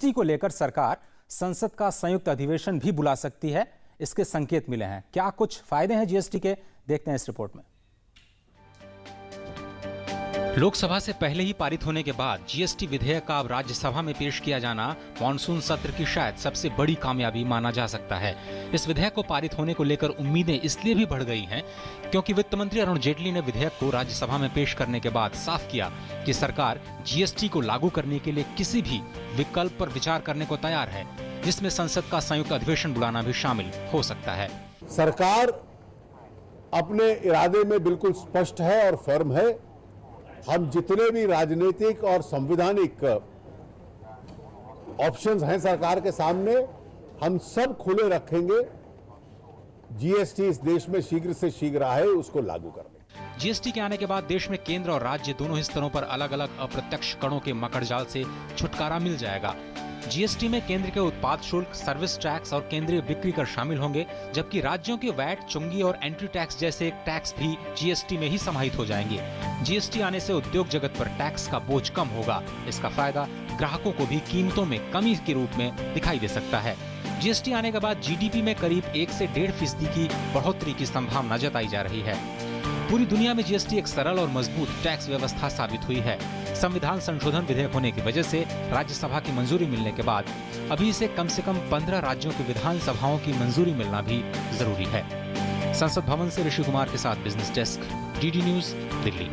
GST को लेकर सरकार संसद का संयुक्त अधिवेशन भी बुला सकती है, इसके संकेत मिले हैं। क्या कुछ फायदे हैं जीएसटी के, देखते हैं इस रिपोर्ट में। लोकसभा से पहले ही पारित होने के बाद जीएसटी विधेयक का अब राज्यसभा में पेश किया जाना मॉनसून सत्र की शायद सबसे बड़ी कामयाबी माना जा सकता है। इस विधेयक को पारित होने को लेकर उम्मीदें इसलिए भी बढ़ गई हैं क्योंकि वित्त मंत्री अरुण जेटली ने विधेयक को राज्यसभा में पेश करने के बाद साफ किया कि सरकार जीएसटी को लागू करने के लिए किसी भी विकल्प पर विचार करने को तैयार है, जिसमें संसद का संयुक्त अधिवेशन बुलाना भी शामिल हो सकता है। सरकार अपने इरादे में बिल्कुल स्पष्ट है और फर्म है। हम जितने भी राजनीतिक और संवैधानिक ऑप्शंस हैं सरकार के सामने, हम सब खुले रखेंगे जीएसटी इस देश में शीघ्र से शीघ्र आए, उसको लागू करने। जीएसटी के आने के बाद देश में केंद्र और राज्य दोनों ही स्तरों पर अलग अलग अप्रत्यक्ष करों के मकड़जाल से छुटकारा मिल जाएगा। जीएसटी में केंद्र के उत्पाद शुल्क, सर्विस टैक्स और केंद्रीय बिक्री कर शामिल होंगे, जबकि राज्यों के वैट, चुंगी और एंट्री टैक्स जैसे टैक्स भी जीएसटी में ही समाहित हो जाएंगे। जीएसटी आने से उद्योग जगत पर टैक्स का बोझ कम होगा। इसका फायदा ग्राहकों को भी कीमतों में कमी के रूप में दिखाई दे सकता है। जीएसटी आने के बाद जीडीपी में करीब 1 से 1.5% की बढ़ोतरी की संभावना जताई जा रही है। पूरी दुनिया में जीएसटी एक सरल और मजबूत टैक्स व्यवस्था साबित हुई है। संविधान संशोधन विधेयक होने की वजह से राज्यसभा की मंजूरी मिलने के बाद अभी इसे कम से कम 15 राज्यों की विधानसभाओं की मंजूरी मिलना भी जरूरी है। संसद भवन से ऋषि कुमार के साथ business desk, DD news, Delhi.